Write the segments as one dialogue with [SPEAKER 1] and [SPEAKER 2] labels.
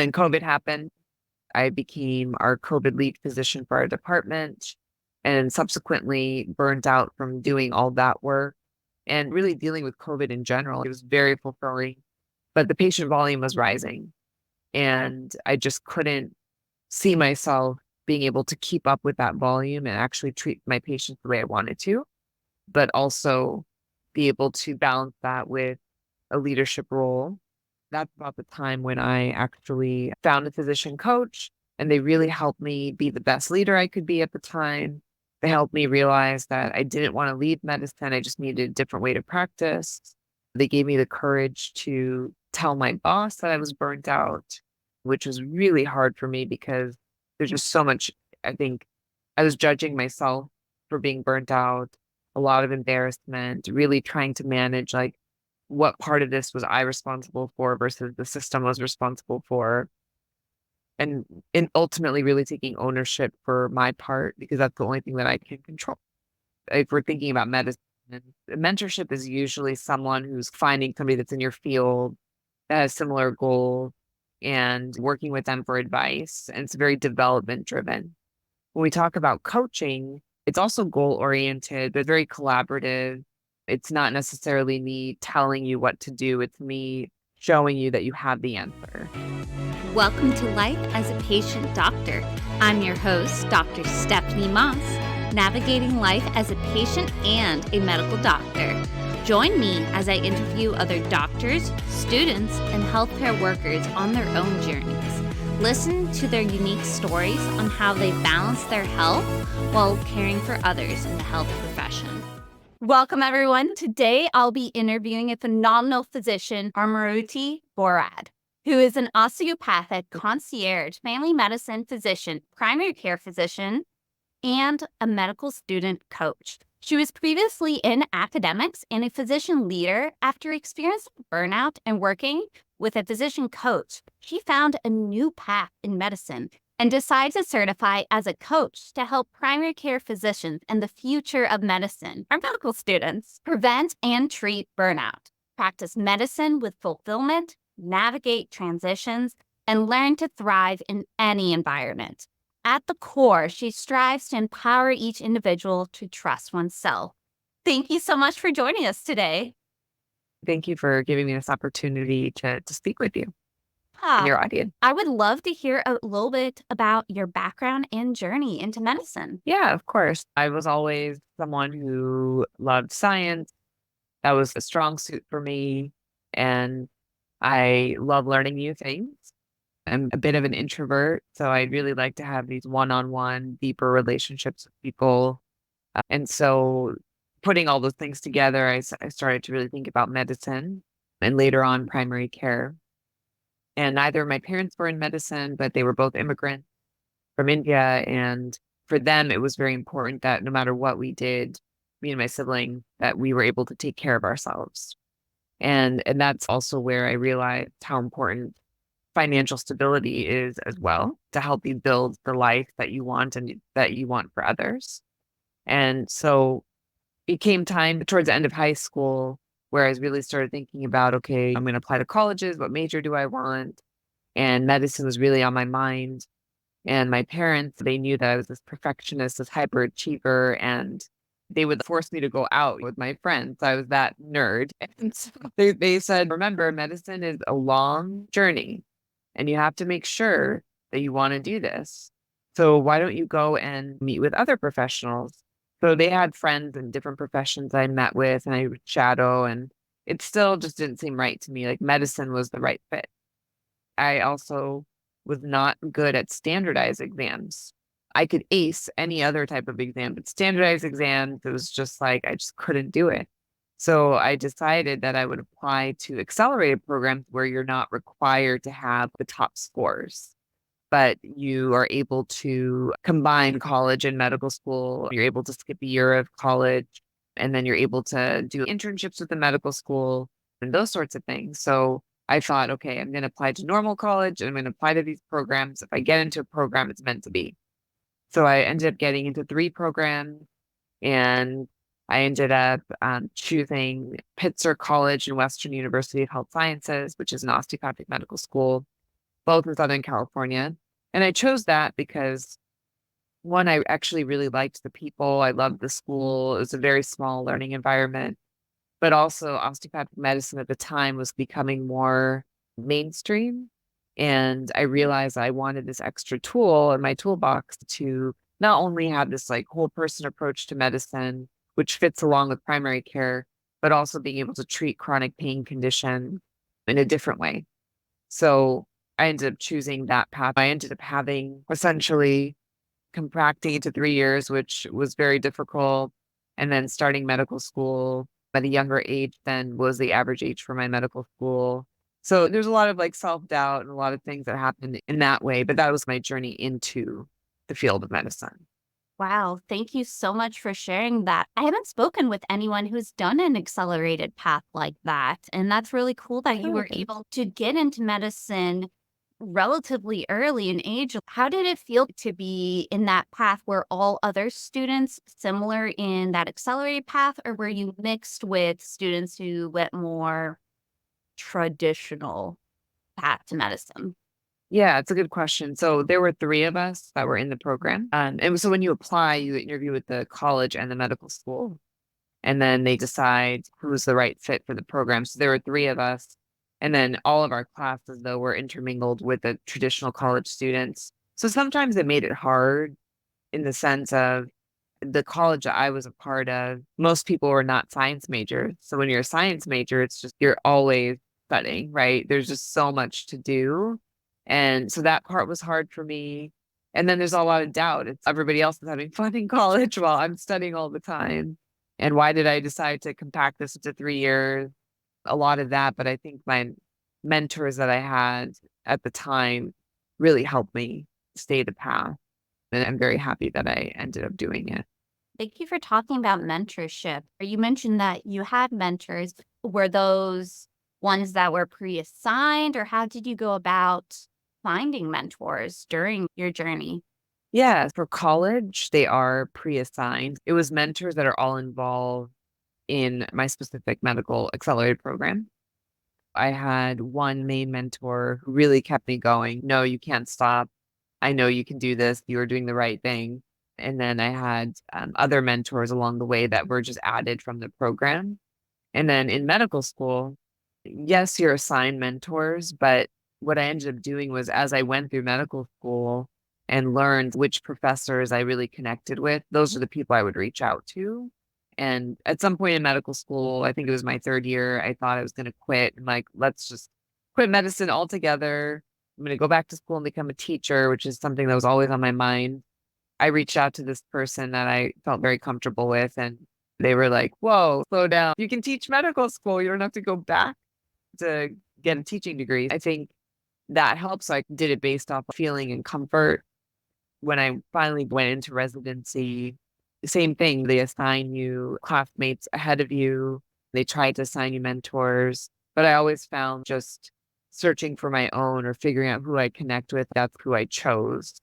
[SPEAKER 1] And COVID happened. I became our COVID lead physician for our department and subsequently burned out from doing all that work and really dealing with COVID in general. It was very fulfilling, but the patient volume was rising and I just couldn't see myself being able to keep up with that volume and actually treat my patients the way I wanted to, but also be able to balance that with a leadership role. That's about the time when I actually found a physician coach, and they really helped me be the best leader I could be at the time. They helped me realize that I didn't want to lead medicine. I just needed a different way to practice. They gave me the courage to tell my boss that I was burnt out, which was really hard for me because there's just so much. I think I was judging myself for being burnt out, a lot of embarrassment, really trying to manage like what part of this was I responsible for versus the system was responsible for. And ultimately really taking ownership for my part because that's the only thing that I can control. If we're thinking about medicine, mentorship is usually someone who's finding somebody that's in your field that has similar goals and working with them for advice. And it's very development driven. When we talk about coaching, it's also goal oriented, but very collaborative. It's not necessarily me telling you what to do. It's me showing you that you have the answer.
[SPEAKER 2] Welcome to Life as a Patient Doctor. I'm your host, Dr. Stephanie Moss, navigating life as a patient and a medical doctor. Join me as I interview other doctors, students, and healthcare workers on their own journeys. Listen to their unique stories on how they balance their health while caring for others in the health profession. Welcome, everyone. Today, I'll be interviewing a phenomenal physician, Amruti Borad, who is an osteopathic concierge, family medicine physician, primary care physician, and a medical student coach. She was previously in academics and a physician leader. After experiencing burnout and working with a physician coach, she found a new path in medicine and decided to certify as a coach to help primary care physicians and the future of medicine, our medical students, prevent and treat burnout, practice medicine with fulfillment, navigate transitions, and learn to thrive in any environment. At the core, she strives to empower each individual to trust oneself. Thank you so much for joining us today.
[SPEAKER 1] Thank you for giving me this opportunity to speak with you and your audience.
[SPEAKER 2] I would love to hear a little bit about your background and journey into medicine.
[SPEAKER 1] Yeah, of course. I was always someone who loved science. That was a strong suit for me. And I love learning new things. I'm a bit of an introvert, so I'd really like to have these one-on-one, deeper relationships with people. And so putting all those things together, I started to really think about medicine and later on primary care. And neither of my parents were in medicine, but they were both immigrants from India. And for them, it was very important that no matter what we did, me and my sibling, that we were able to take care of ourselves. And that's also where I realized how important financial stability is as well to help you build the life that you want and that you want for others. And so it came time towards the end of high school where I really started thinking about, okay, I'm going to apply to colleges. What major do I want? And medicine was really on my mind. And my parents, they knew that I was this perfectionist, this hyperachiever, and they would force me to go out with my friends. I was that nerd. And so they said, remember, medicine is a long journey and you have to make sure that you want to do this. So why don't you go and meet with other professionals? So they had friends in different professions I met with and I would shadow, and it still just didn't seem right to me. Like medicine was the right fit. I also was not good at standardized exams. I could ace any other type of exam, but standardized exams, it was just like, I just couldn't do it. So I decided that I would apply to accelerated programs where you're not required to have the top scores, but you are able to combine college and medical school. You're able to skip a year of college, and then you're able to do internships with the medical school and those sorts of things. So I thought, okay, I'm going to apply to normal college and I'm going to apply to these programs. If I get into a program, it's meant to be. So I ended up getting into 3 programs, and I ended up choosing Pitzer College and Western University of Health Sciences, which is an osteopathic medical school. both in Southern California. And I chose that because one, I actually really liked the people. I loved the school. It was a very small learning environment, but also osteopathic medicine at the time was becoming more mainstream. And I realized I wanted this extra tool in my toolbox to not only have this like whole person approach to medicine, which fits along with primary care, but also being able to treat chronic pain condition in a different way. So I ended up choosing that path. I ended up having essentially contracting into 3 years, which was very difficult. And then starting medical school at a younger age than was the average age for my medical school. So there's a lot of like self doubt and a lot of things that happened in that way. But that was my journey into the field of medicine.
[SPEAKER 2] Wow, thank you so much for sharing that. I haven't spoken with anyone who's done an accelerated path like that. And that's really cool that you were able to get into medicine relatively early in age. How did it feel to be in that path? Were all other students similar in that accelerated path, or were you mixed with students who went more traditional path to medicine?
[SPEAKER 1] Yeah, it's a good question. So there were three of us that were in the program. And so when you apply, you interview with the college and the medical school, and then they decide who's the right fit for the program. So there were three of us. And then all of our classes, though, were intermingled with the traditional college students. So sometimes it made it hard in the sense of the college that I was a part of, most people were not science majors. So when you're a science major, it's just you're always studying, right? There's just so much to do. And so that part was hard for me. And then there's a lot of doubt. It's everybody else is having fun in college while I'm studying all the time. And why did I decide to compact this into 3 years? A lot of that, but I think my mentors that I had at the time really helped me stay the path. And I'm very happy that I ended up doing it.
[SPEAKER 2] Thank you for talking about mentorship. You mentioned that you had mentors. Were those ones that were pre-assigned, or how did you go about finding mentors during your journey?
[SPEAKER 1] Yeah, for college, they are pre-assigned. It was mentors that are all involved in my specific medical accelerated program. I had one main mentor who really kept me going. No, you can't stop. I know you can do this. You are doing the right thing. And then I had other mentors along the way that were just added from the program. And then in medical school, yes, you're assigned mentors, but what I ended up doing was as I went through medical school and learned which professors I really connected with, those are the people I would reach out to. And at some point in medical school, I think it was my third year, I thought I was going to quit. And like, let's just quit medicine altogether. I'm going to go back to school and become a teacher, which is something that was always on my mind. I reached out to this person that I felt very comfortable with, and they were like, whoa, slow down. You can teach medical school. You don't have to go back to get a teaching degree. I think that helps. I did it based off of feeling and comfort. When I finally went into residency, same thing. They assign you classmates ahead of you. They try to assign you mentors. But I always found just searching for my own or figuring out who I connect with, that's who I chose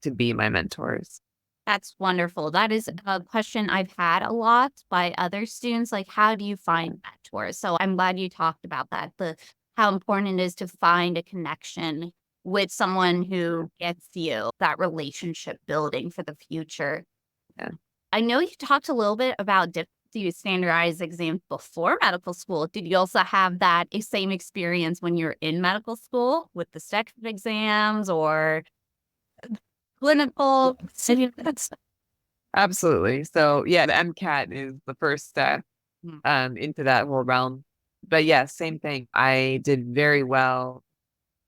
[SPEAKER 1] to be my mentors.
[SPEAKER 2] That's wonderful. That is a question I've had a lot by other students. Like, how do you find mentors? So I'm glad you talked about that. The how important it is to find a connection with someone who gets you that relationship building for the future.
[SPEAKER 1] Yeah.
[SPEAKER 2] I know you talked a little bit about do you standardized exams before medical school. Did you also have that same experience when you're in medical school with the second exams or clinical?
[SPEAKER 1] Absolutely. So yeah, the MCAT is the first step
[SPEAKER 2] Mm.
[SPEAKER 1] into that whole realm. But yeah, same thing. I did very well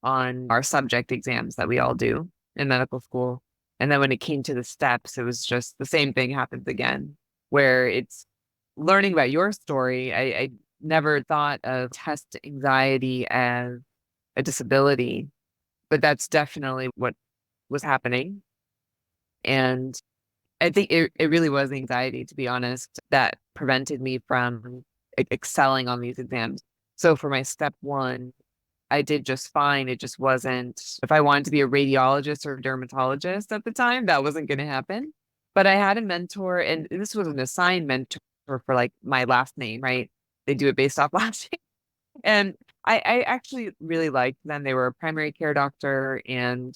[SPEAKER 1] on our subject exams that we all do in medical school. And then when it came to the steps, it was just the same thing happens again, where it's learning about your story. I never thought of test anxiety as a disability, but that's definitely what was happening. And I think it really was anxiety, to be honest, that prevented me from excelling on these exams. So for my step one, I did just fine. It just wasn't, if I wanted to be a radiologist or a dermatologist at the time, that wasn't going to happen. But I had a mentor, and this was an assigned mentor for like my last name, right? They do it based off last name. And I actually really liked them. They were a primary care doctor, and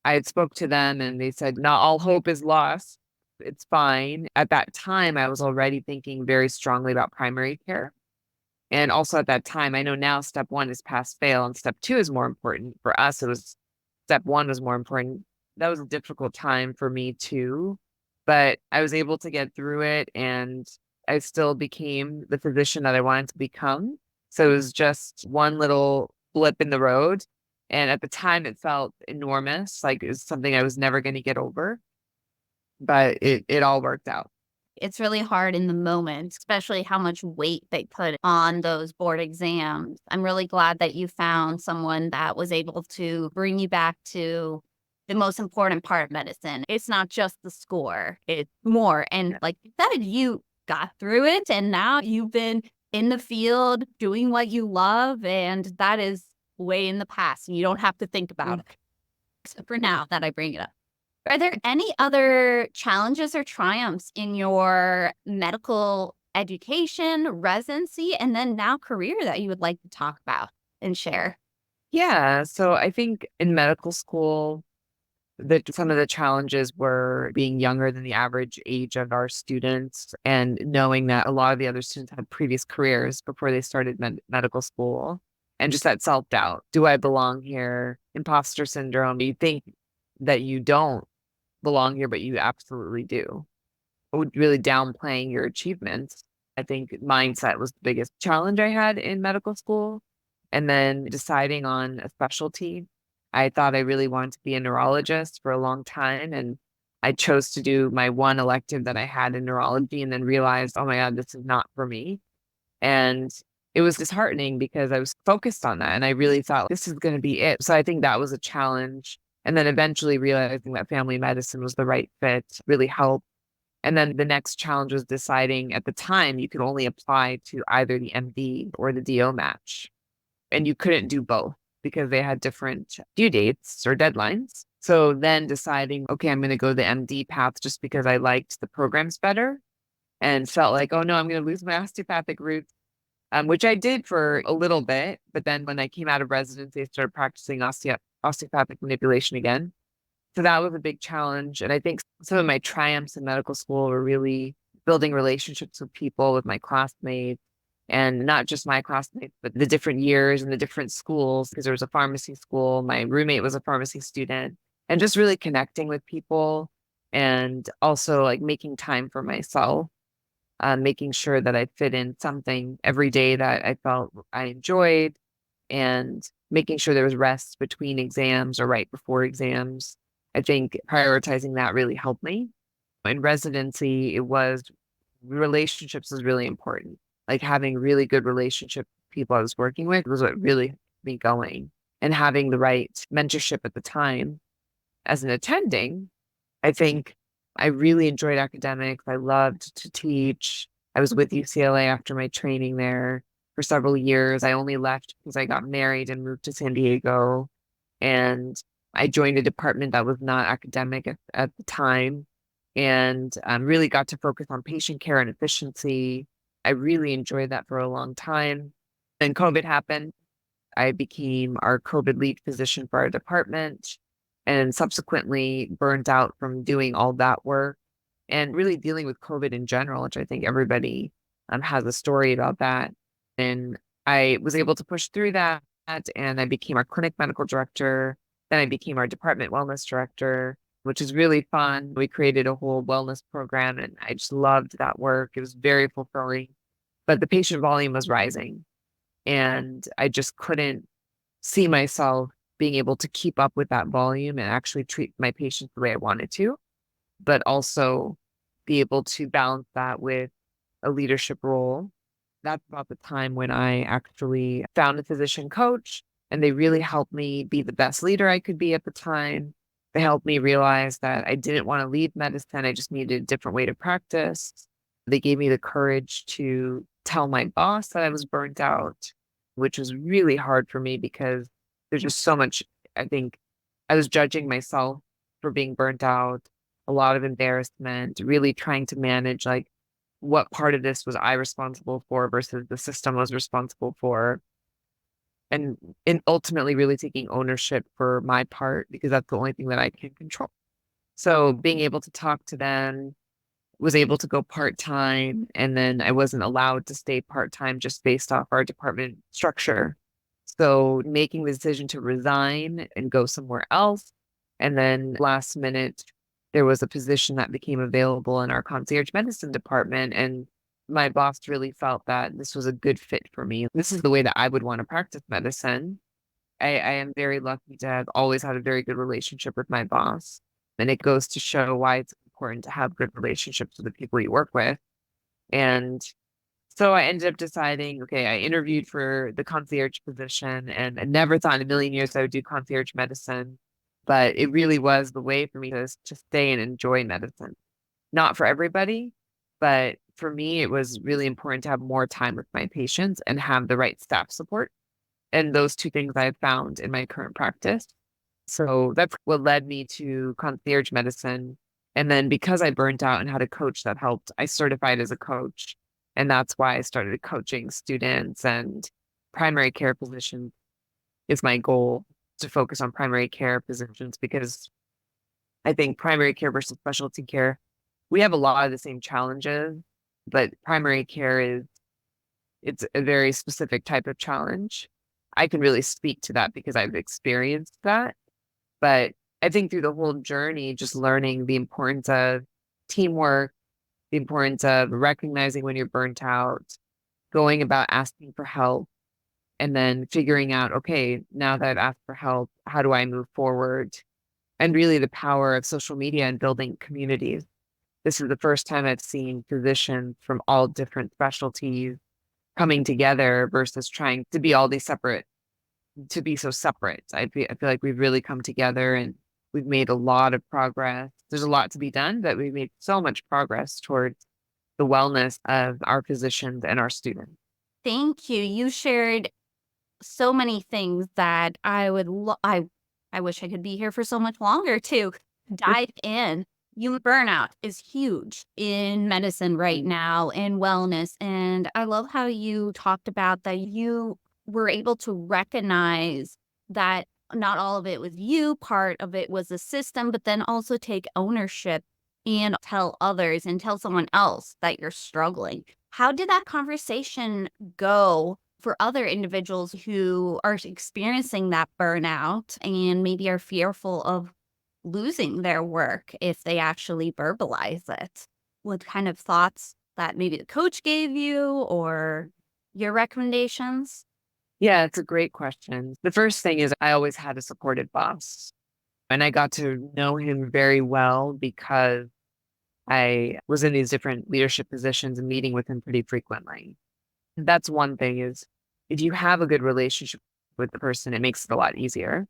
[SPEAKER 1] I had spoke to them and they said, not all hope is lost. It's fine. At that time, I was already thinking very strongly about primary care. And also at that time, I know now step one is pass fail and step two is more important. For us, it was step one was more important. That was a difficult time for me too, but I was able to get through it and I still became the physician that I wanted to become. So it was just one little blip in the road. And at the time, it felt enormous, like it was something I was never going to get over, but it all worked out.
[SPEAKER 2] It's really hard in the moment, especially how much weight they put on those board exams. I'm really glad that you found someone that was able to bring you back to the most important part of medicine. It's not just the score, it's more. And like you said, you got through it and now you've been in the field doing what you love. And that is way in the past. You don't have to think about it. So for now that I bring it up. Are there any other challenges or triumphs in your medical education, residency, and then now career that you would like to talk about and share?
[SPEAKER 1] Yeah. So I think in medical school, some of the challenges were being younger than the average age of our students and knowing that a lot of the other students had previous careers before they started medical school and just that self-doubt. Do I belong here? Imposter syndrome. You think that you don't belong here, but you absolutely do. Really downplaying your achievements. I think mindset was the biggest challenge I had in medical school. And then deciding on a specialty. I thought I really wanted to be a neurologist for a long time. And I chose to do my one elective that I had in neurology and then realized, oh my God, this is not for me. And it was disheartening because I was focused on that. And I really thought this is going to be it. So I think that was a challenge. And then eventually realizing that family medicine was the right fit really helped. And then the next challenge was deciding at the time you could only apply to either the MD or the DO match. And you couldn't do both because they had different due dates or deadlines. So then deciding, okay, I'm going to go the MD path just because I liked the programs better and felt like, oh no, I'm going to lose my osteopathic roots, which I did for a little bit. But then when I came out of residency, I started practicing osteopathic manipulation again. So that was a big challenge. And I think some of my triumphs in medical school were really building relationships with people, with my classmates, and not just my classmates, but the different years and the different schools, because there was a pharmacy school. My roommate was a pharmacy student, and just really connecting with people and also like making time for myself, making sure that I fit in something every day that I felt I enjoyed and making sure there was rest between exams or right before exams. I think prioritizing that really helped me. In residency, it was relationships was really important. Like having really good relationship with people I was working with was what really kept me going. And having the right mentorship at the time as an attending, I think I really enjoyed academics. I loved to teach. I was with UCLA after my training there for several years. I only left because I got married and moved to San Diego. And I joined a department that was not academic at the time and really got to focus on patient care and efficiency. I really enjoyed that for a long time. Then COVID happened. I became our COVID lead physician for our department and subsequently burned out from doing all that work and really dealing with COVID in general, which I think everybody has a story about that. And I was able to push through that and I became our clinic medical director. Then I became our department wellness director, which is really fun. We created a whole wellness program and I just loved that work. It was very fulfilling, but the patient volume was rising and I just couldn't see myself being able to keep up with that volume and actually treat my patients the way I wanted to, but also be able to balance that with a leadership role. That's about the time when I actually found a physician coach and they really helped me be the best leader I could be at the time. They helped me realize that I didn't want to leave medicine. I just needed a different way to practice. They gave me the courage to tell my boss that I was burnt out, which was really hard for me because there's just so much. I think I was judging myself for being burnt out, a lot of embarrassment, really trying to manage like what part of this was I responsible for versus the system was responsible for. and ultimately really taking ownership for my part because that's the only thing that I can control. So being able to talk to them, was able to go part-time, and then I wasn't allowed to stay part-time just based off our department structure. So making the decision to resign and go somewhere else. And then last minute, there was a position that became available in our concierge medicine department. And my boss really felt that this was a good fit for me. This is the way that I would want to practice medicine. I am very lucky to have always had a very good relationship with my boss. And it goes to show why it's important to have good relationships with the people you work with. And so I ended up deciding, okay, I interviewed for the concierge position and I never thought in a million years I would do concierge medicine. But it really was the way for me to stay and enjoy medicine. Not for everybody, but for me, it was really important to have more time with my patients and have the right staff support. And those two things I've found in my current practice. So that's what led me to concierge medicine. And then because I burnt out and had a coach that helped, I certified as a coach. And that's why I started coaching students and primary care physicians is my goal to focus on primary care physicians because I think primary care versus specialty care, we have a lot of the same challenges, but primary care it's a very specific type of challenge. I can really speak to that because I've experienced that. But I think through the whole journey, just learning the importance of teamwork, the importance of recognizing when you're burnt out, going about asking for help, and then figuring out, okay, now that I've asked for help, how do I move forward? And really the power of social media and building communities. This is the first time I've seen physicians from all different specialties coming together versus trying to be all these separate, to be so separate. I feel like we've really come together and we've made a lot of progress. There's a lot to be done, but we've made so much progress towards the wellness of our physicians and our students.
[SPEAKER 2] Thank you. You shared so many things that I wish I could be here for so much longer to dive in. Human burnout is huge in medicine right now, in wellness. And I love how you talked about that you were able to recognize that not all of it was you, part of it was the system, but then also take ownership and tell others and tell someone else that you're struggling. How did that conversation go for other individuals who are experiencing that burnout and maybe are fearful of losing their work if they actually verbalize it? What kind of thoughts that maybe the coach gave you or your recommendations?
[SPEAKER 1] Yeah, it's a great question. The first thing is I always had a supportive boss, and I got to know him very well because I was in these different leadership positions and meeting with him pretty frequently. That's one thing is if you have a good relationship with the person, it makes it a lot easier.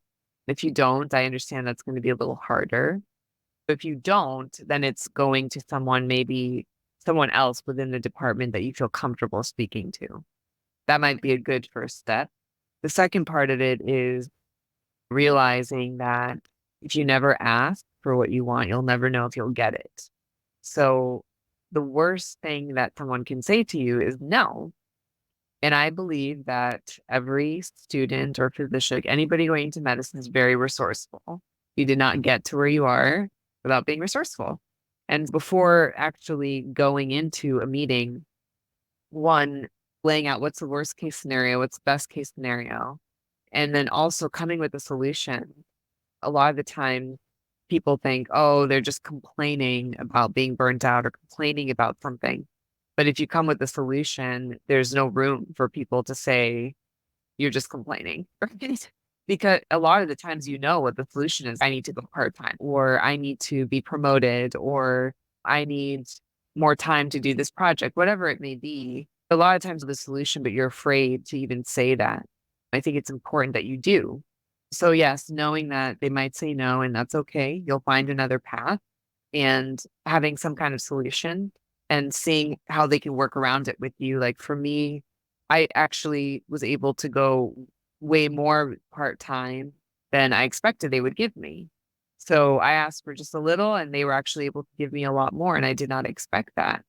[SPEAKER 1] If you don't, I understand that's going to be a little harder. If you don't, then it's going to someone, maybe someone else within the department that you feel comfortable speaking to. That might be a good first step. The second part of it is realizing that if you never ask for what you want, you'll never know if you'll get it. So the worst thing that someone can say to you is no. And I believe that every student or physician, anybody going into medicine is very resourceful. You did not get to where you are without being resourceful. And before actually going into a meeting, one, laying out what's the worst case scenario, what's the best case scenario, and then also coming with a solution. A lot of the time, people think, oh, they're just complaining about being burnt out or complaining about something. But if you come with a solution, there's no room for people to say, you're just complaining. Right? Because a lot of the times, you know what the solution is. I need to go part-time, or I need to be promoted, or I need more time to do this project, whatever it may be. A lot of times the solution, but you're afraid to even say that. I think it's important that you do. So yes, knowing that they might say no, and that's okay. You'll find another path and having some kind of solution and seeing how they can work around it with you. Like for me, I actually was able to go way more part-time than I expected they would give me. So I asked for just a little and they were actually able to give me a lot more, and I did not expect that.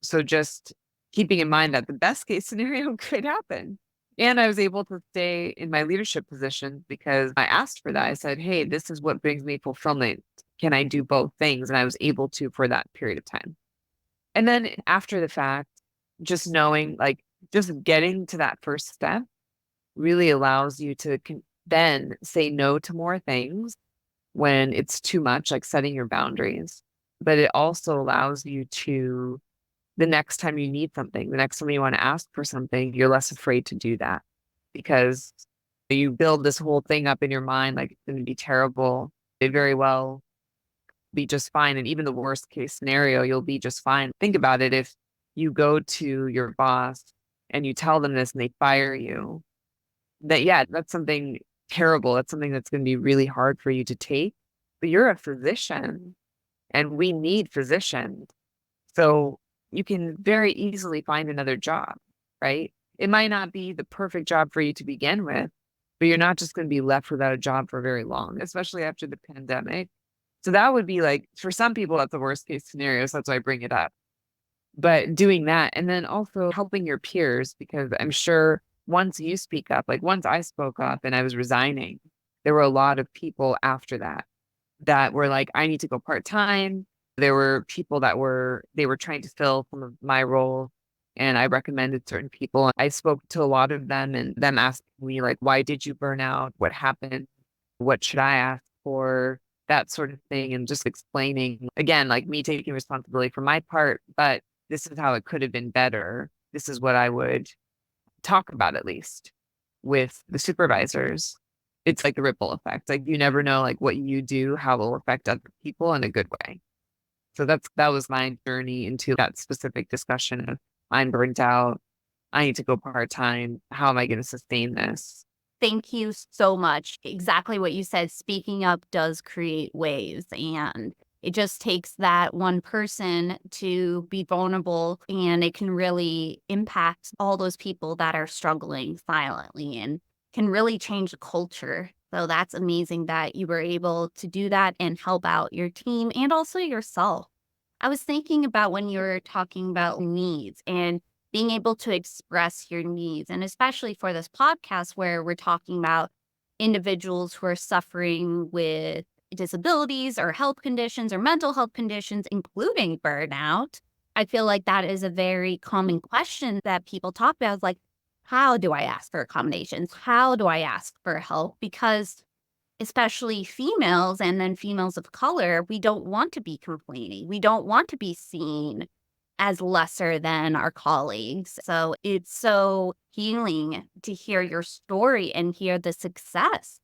[SPEAKER 1] So just keeping in mind that the best case scenario could happen. And I was able to stay in my leadership position because I asked for that. I said, hey, this is what brings me fulfillment. Can I do both things? And I was able to for that period of time. And then after the fact, just knowing, like, just getting to that first step really allows you to then say no to more things when it's too much, like setting your boundaries. But it also allows you to, the next time you need something, the next time you want to ask for something, you're less afraid to do that because you build this whole thing up in your mind like it's going to be terrible. It very well be just fine. And even the worst case scenario, you'll be just fine. Think about it. If you go to your boss and you tell them this and they fire you, that, yeah, that's something terrible. That's something that's going to be really hard for you to take. But you're a physician and we need physicians. So you can very easily find another job, right? It might not be the perfect job for you to begin with, but you're not just going to be left without a job for very long, especially after the pandemic. So that would be like, for some people, that's the worst case scenario. So that's why I bring it up. But doing that and then also helping your peers, because I'm sure once you speak up, like once I spoke up and I was resigning, there were a lot of people after that that were like, I need to go part time. There were people that they were trying to fill some of my role. And I recommended certain people. I spoke to a lot of them and them asking me, like, why did you burn out? What happened? What should I ask for? That sort of thing. And just explaining, again, like me taking responsibility for my part, but this is how it could have been better. This is what I would talk about at least with the supervisors. It's like a ripple effect. Like you never know like what you do, how it will affect other people in a good way. So that was my journey into that specific discussion of I'm burnt out. I need to go part-time. How am I going to sustain this?
[SPEAKER 2] Thank you so much. Exactly what you said. Speaking up does create waves, and it just takes that one person to be vulnerable, and it can really impact all those people that are struggling silently and can really change the culture. So that's amazing that you were able to do that and help out your team and also yourself. I was thinking about when you were talking about needs and being able to express your needs. And especially for this podcast, where we're talking about individuals who are suffering with disabilities or health conditions or mental health conditions, including burnout. I feel like that is a very common question that people talk about is like, how do I ask for accommodations? How do I ask for help? Because especially females and then females of color, we don't want to be complaining. We don't want to be seen as lesser than our colleagues. So it's so healing to hear your story and hear the success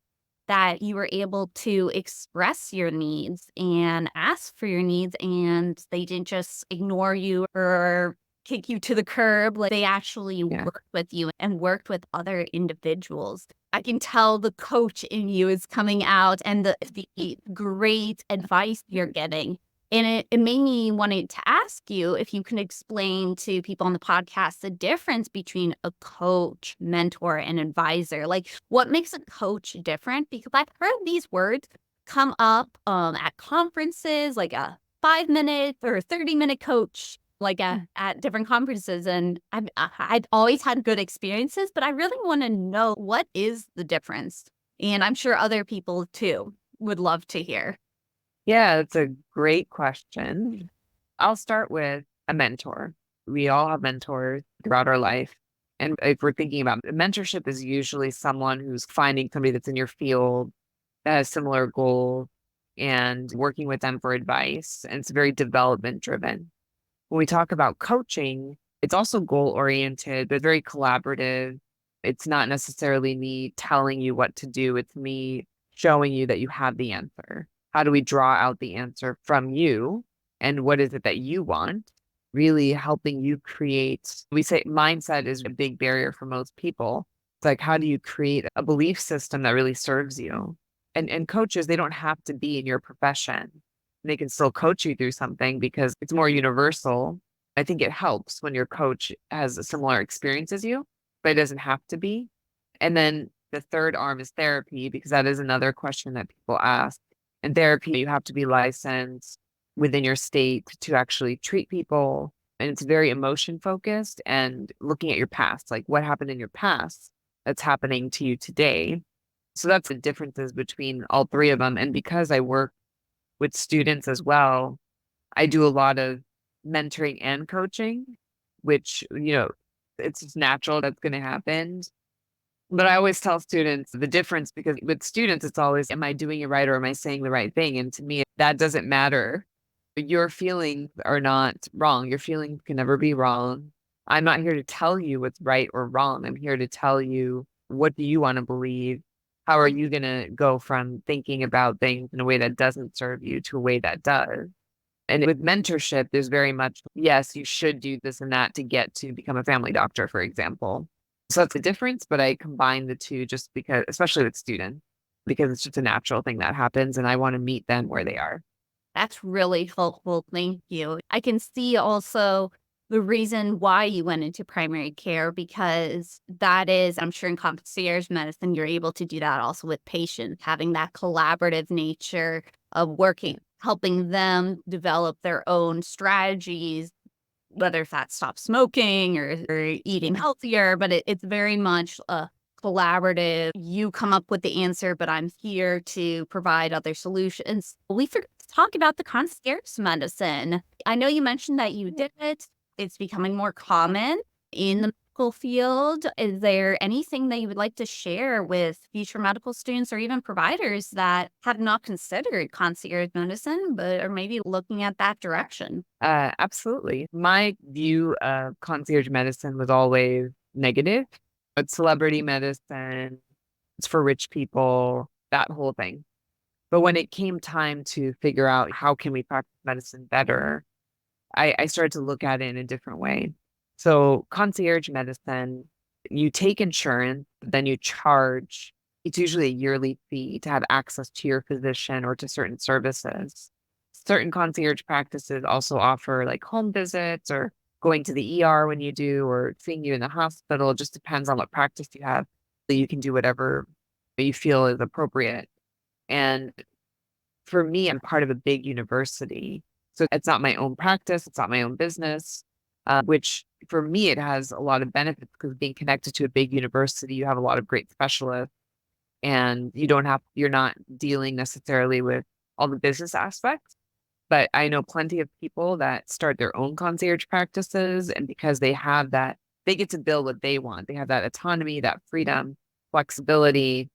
[SPEAKER 2] that you were able to express your needs and ask for your needs, and they didn't just ignore you or kick you to the curb. Like they actually
[SPEAKER 1] Yeah.
[SPEAKER 2] worked with you and worked with other individuals. I can tell the coach in you is coming out and the great advice you're getting. And it made me wanted to ask you if you can explain to people on the podcast the difference between a coach, mentor, and advisor. Like, what makes a coach different? Because I've heard these words come up at conferences, like a 5-minute or 30-minute coach, like at different conferences. And I'd always had good experiences, but I really want to know what is the difference. And I'm sure other people too would love to hear.
[SPEAKER 1] Yeah, that's a great question. I'll start with a mentor. We all have mentors throughout our life. And if we're thinking about mentorship is usually someone who's finding somebody that's in your field that has similar goals and working with them for advice. And it's very development driven. When we talk about coaching, it's also goal oriented, but very collaborative. It's not necessarily me telling you what to do. It's me showing you that you have the answer. How do we draw out the answer from you? And what is it that you want? Really helping you create, we say mindset is a big barrier for most people. It's like, how do you create a belief system that really serves you? And coaches, they don't have to be in your profession. They can still coach you through something because it's more universal. I think it helps when your coach has a similar experience as you, but it doesn't have to be. And then the third arm is therapy, because that is another question that people ask. In therapy, you have to be licensed within your state to actually treat people. And it's very emotion focused and looking at your past, like what happened in your past that's happening to you today. So that's the differences between all three of them. And because I work with students as well, I do a lot of mentoring and coaching, which, it's just natural that's going to happen. But I always tell students the difference because with students, it's always, am I doing it right or am I saying the right thing? And to me, that doesn't matter. Your feelings are not wrong. Your feelings can never be wrong. I'm not here to tell you what's right or wrong. I'm here to tell you, what do you want to believe? How are you going to go from thinking about things in a way that doesn't serve you to a way that does? And with mentorship, there's very much, yes, you should do this and that to get to become a family doctor, for example. So that's the difference, but I combine the two just because, especially with students, because it's just a natural thing that happens and I want to meet them where they are.
[SPEAKER 2] That's really helpful. Thank you. I can see also the reason why you went into primary care because that is, I'm sure in concierge medicine, you're able to do that also with patients, having that collaborative nature of working, helping them develop their own strategies, whether if that's stop smoking or eating healthier, but it's very much a collaborative. You come up with the answer, but I'm here to provide other solutions. We forgot to talk about the concierge medicine. I know you mentioned that you did it. It's becoming more common in the medical field. Is there anything that you would like to share with future medical students or even providers that have not considered concierge medicine, but are maybe looking at that direction?
[SPEAKER 1] Absolutely. My view of concierge medicine was always negative. It's celebrity medicine, it's for rich people, that whole thing. But when it came time to figure out how can we practice medicine better, I started to look at it in a different way. So concierge medicine, you take insurance, then you charge. It's usually a yearly fee to have access to your physician or to certain services. Certain concierge practices also offer like home visits or going to the ER when you do, or seeing you in the hospital. It just depends on what practice you have. So you can do whatever you feel is appropriate. And for me, I'm part of a big university. So it's not my own practice, it's not my own business, which for me, it has a lot of benefits because being connected to a big university, you have a lot of great specialists and you're not dealing necessarily with all the business aspects. But I know plenty of people that start their own concierge practices, and because they have that, they get to build what they want. They have that autonomy, that freedom, flexibility.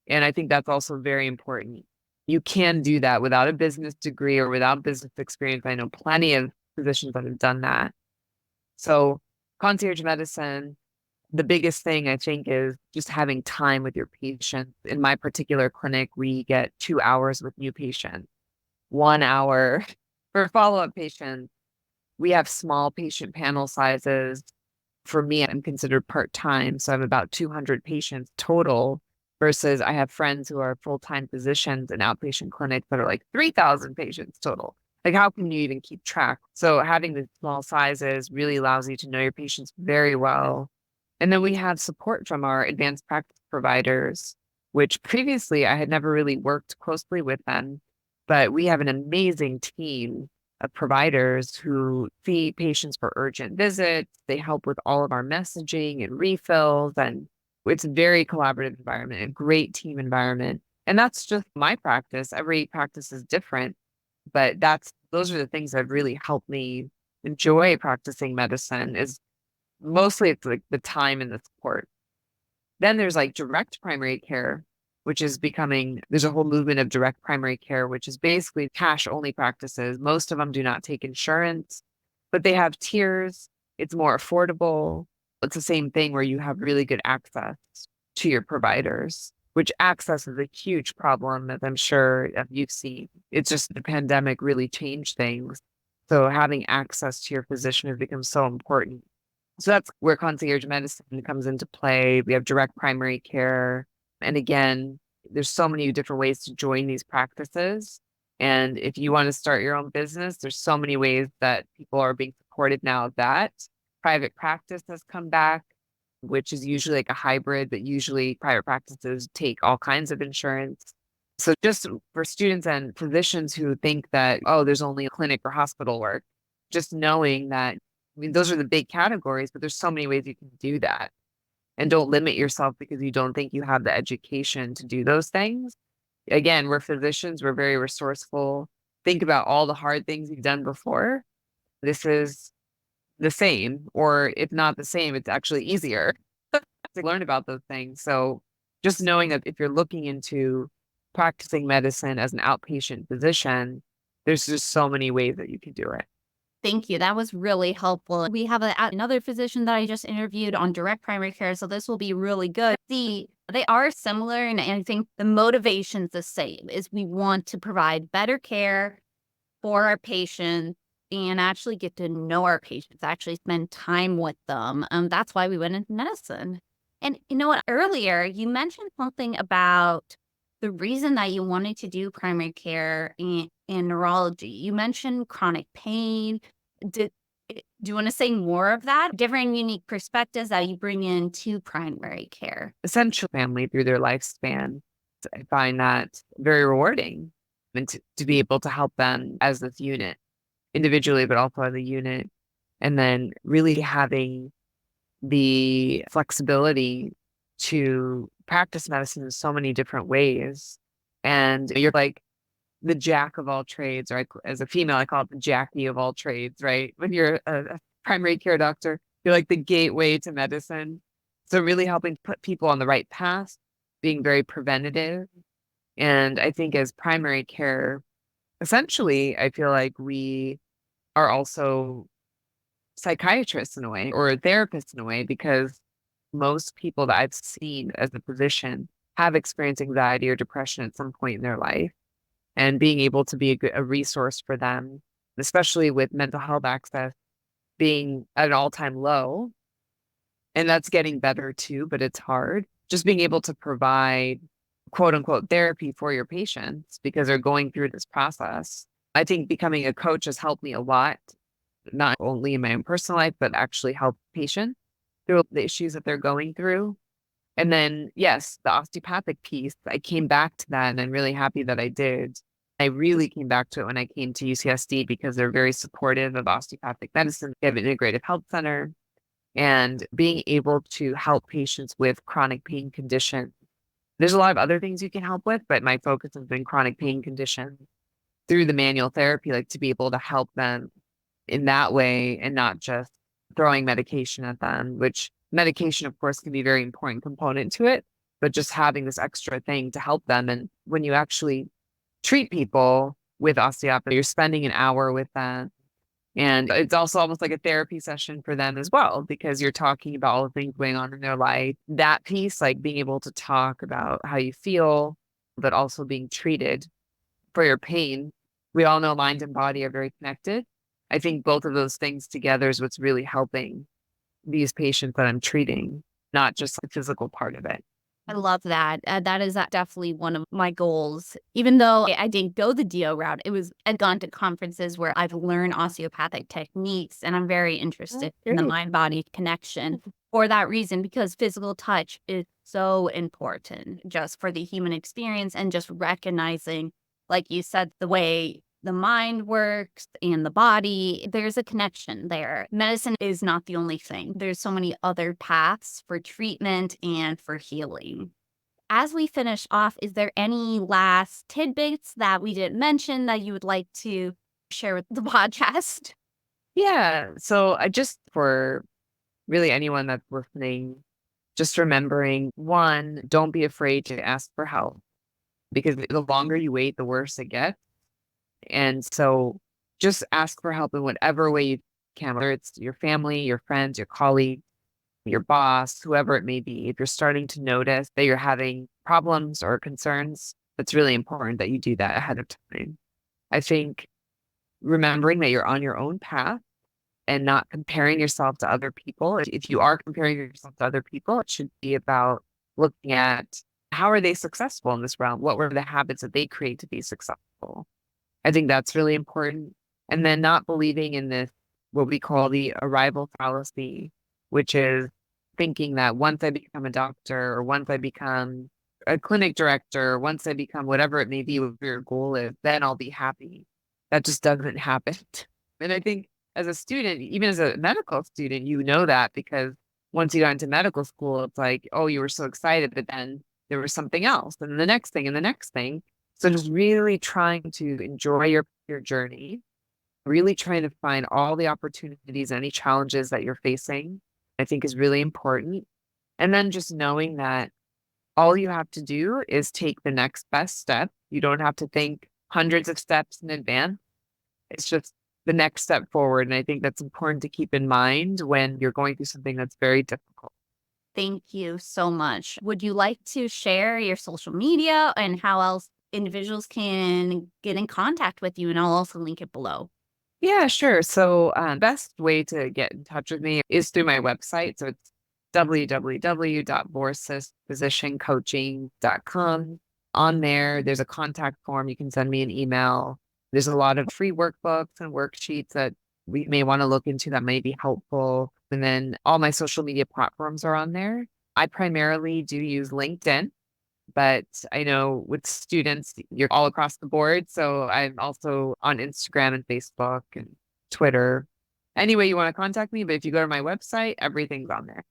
[SPEAKER 1] And I think that's also very important. You can do that without a business degree or without business experience. I know plenty of physicians that have done that. So, concierge medicine, the biggest thing I think is just having time with your patients. In my particular clinic, we get 2 hours with new patients, 1 hour for follow-up patients. We have small patient panel sizes. For me, I'm considered part-time, so I'm about 200 patients total versus I have friends who are full-time physicians in outpatient clinics that are like 3,000 patients total. Like, how can you even keep track? So having the small sizes really allows you to know your patients very well. And then we have support from our advanced practice providers, which previously I had never really worked closely with them, but we have an amazing team of providers who see patients for urgent visits. They help with all of our messaging and refills, and it's a very collaborative environment, a great team environment. And that's just my practice. Every practice is different, but those are the things that have really helped me enjoy practicing medicine. Is mostly it's like the time and the support. Then there's like direct primary care, which is there's a whole movement of direct primary care, which is basically cash only practices. Most of them do not take insurance, but they have tiers. It's more affordable. It's the same thing where you have really good access to your providers, which access is a huge problem, as I'm sure you've seen. It's just the pandemic really changed things. So having access to your physician has become so important. So that's where concierge medicine comes into play. We have direct primary care. And again, there's so many different ways to join these practices. And if you want to start your own business, there's so many ways that people are being supported now of that. Private practice has come back, which is usually like a hybrid, but usually private practices take all kinds of insurance. So just for students and physicians who think that, oh, there's only a clinic or hospital work, just knowing that, I mean, those are the big categories, but there's so many ways you can do that. and don't limit yourself because you don't think you have the education to do those things. Again, we're physicians, we're very resourceful. Think about all the hard things you've done before. This is the same, or if not the same, it's actually easier to learn about those things. So just knowing that if you're looking into practicing medicine as an outpatient physician, there's just so many ways that you can do it.
[SPEAKER 2] Thank you. That was really helpful. We have another physician that I just interviewed on direct primary care, so this will be really good. They are similar, and I think the motivation's the same, is we want to provide better care for our patients and actually get to know our patients, actually spend time with them. That's why we went into medicine. And you know what? Earlier, you mentioned something about the reason that you wanted to do primary care and neurology. You mentioned chronic pain. Do you want to say more of that? Different unique perspectives that you bring into primary care.
[SPEAKER 1] Essential family through their lifespan. I find that very rewarding, and to be able to help them as this unit individually, but also as a unit. And then really having the flexibility to practice medicine in so many different ways. And you're like the jack of all trades, or as a female, I call it the Jackie of all trades, right? When you're a primary care doctor, you're like the gateway to medicine. So really helping put people on the right path, being very preventative. And I think as primary care, essentially, I feel like we are also psychiatrists in a way, or therapists in a way, because most people that I've seen as a physician have experienced anxiety or depression at some point in their life, and being able to be a resource for them, especially with mental health access being at an all-time low. And that's getting better too, but it's hard. Just being able to provide quote unquote therapy for your patients because they're going through this process. I think becoming a coach has helped me a lot, not only in my own personal life, but actually help patients through the issues that they're going through. And then, yes, the osteopathic piece, I came back to that and I'm really happy that I did. I really came back to it when I came to UCSD because they're very supportive of osteopathic medicine. They have an integrative health center, and being able to help patients with chronic pain conditions. There's a lot of other things you can help with, but my focus has been chronic pain conditions through the manual therapy, like to be able to help them in that way and not just throwing medication at them, which medication, of course, can be a very important component to it, but just having this extra thing to help them. And when you actually treat people with osteopathy, you're spending an hour with them. And it's also almost like a therapy session for them as well, because you're talking about all the things going on in their life. That piece, like being able to talk about how you feel, but also being treated for your pain. We all know mind and body are very connected. I think both of those things together is what's really helping these patients that I'm treating, not just the physical part of it.
[SPEAKER 2] I love that. That is definitely one of my goals. Even though I didn't go the DO route, I'd gone to conferences where I've learned osteopathic techniques, and I'm very interested in the mind-body connection for that reason, because physical touch is so important just for the human experience, and just recognizing, like you said, the way the mind works and the body, there's a connection there. Medicine is not the only thing. There's so many other paths for treatment and for healing. As we finish off, is there any last tidbits that we didn't mention that you would like to share with the podcast?
[SPEAKER 1] Yeah. So I just, for really anyone that's listening, just remembering, one, don't be afraid to ask for help, because the longer you wait, the worse it gets. And so just ask for help in whatever way you can, whether it's your family, your friends, your colleagues, your boss, whoever it may be. If you're starting to notice that you're having problems or concerns, it's really important that you do that ahead of time. I think remembering that you're on your own path and not comparing yourself to other people. If you are comparing yourself to other people, it should be about looking at how are they successful in this realm? What were the habits that they create to be successful? I think that's really important. And then not believing in this, what we call the arrival fallacy, which is thinking that once I become a doctor, or once I become a clinic director, or once I become whatever it may be, what your goal is, then I'll be happy. That just doesn't happen. And I think as a student, even as a medical student, you know that because once you got into medical school, it's like, oh, you were so excited, but then there was something else, and the next thing, and the next thing. So just really trying to enjoy your journey, really trying to find all the opportunities, any challenges that you're facing, I think is really important. And then just knowing that all you have to do is take the next best step. You don't have to think hundreds of steps in advance. It's just the next step forward. And I think that's important to keep in mind when you're going through something that's very difficult.
[SPEAKER 2] Thank you so much. Would you like to share your social media and how else individuals can get in contact with you? And I'll also link it below.
[SPEAKER 1] Yeah, sure. So, best way to get in touch with me is through my website. So it's www.borsisphysiciancoaching.com. On there, there's a contact form. You can send me an email. There's a lot of free workbooks and worksheets that we may want to look into that may be helpful. And then all my social media platforms are on there. I primarily do use LinkedIn, but I know with students, you're all across the board. So I'm also on Instagram and Facebook and Twitter. Any way you want to contact me, but if you go to my website, everything's on there.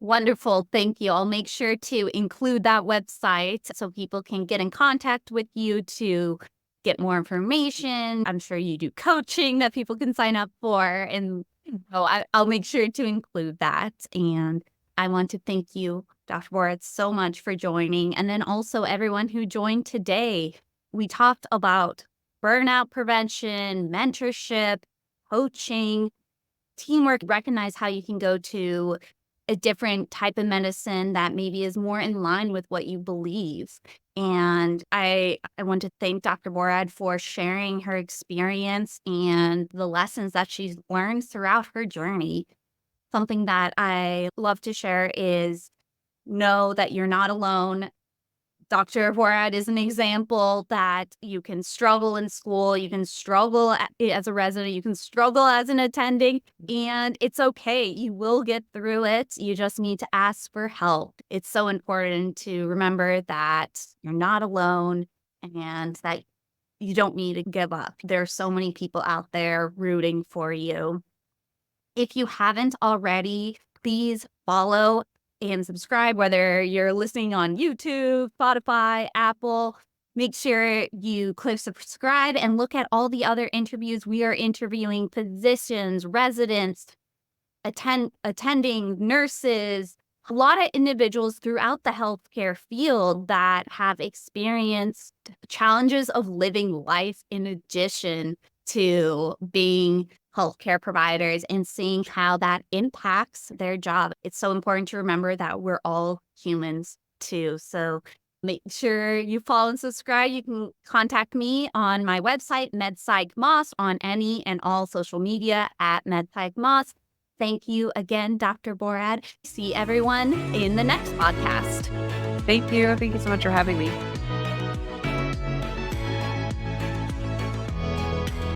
[SPEAKER 2] Wonderful. Thank you. I'll make sure to include that website so people can get in contact with you to get more information. I'm sure you do coaching that people can sign up for. And I'll make sure to include that. And I want to thank you, Dr. Borad, so much for joining. And then also everyone who joined today. We talked about burnout prevention, mentorship, coaching, teamwork, recognize how you can go to a different type of medicine that maybe is more in line with what you believe. And I want to thank Dr. Borad for sharing her experience and the lessons that she's learned throughout her journey. Something that I love to share is know that you're not alone. Dr. Borad is an example that you can struggle in school, you can struggle as a resident, you can struggle as an attending, and it's okay. You will get through it. You just need to ask for help. It's so important to remember that you're not alone and that you don't need to give up. There are so many people out there rooting for you. If you haven't already, please follow and subscribe, whether you're listening on YouTube, Spotify, Apple. Make sure you click subscribe and look at all the other interviews. We are interviewing physicians, residents, attending nurses, a lot of individuals throughout the healthcare field that have experienced challenges of living life in addition to being healthcare providers and seeing how that impacts their job. It's so important to remember that we're all humans too. So make sure you follow and subscribe. You can contact me on my website, MedPsychMoss, on any and all social media at MedPsychMoss. Thank you again, Dr. Borad. See everyone in the next podcast.
[SPEAKER 1] Thank you. Thank you so much for having me.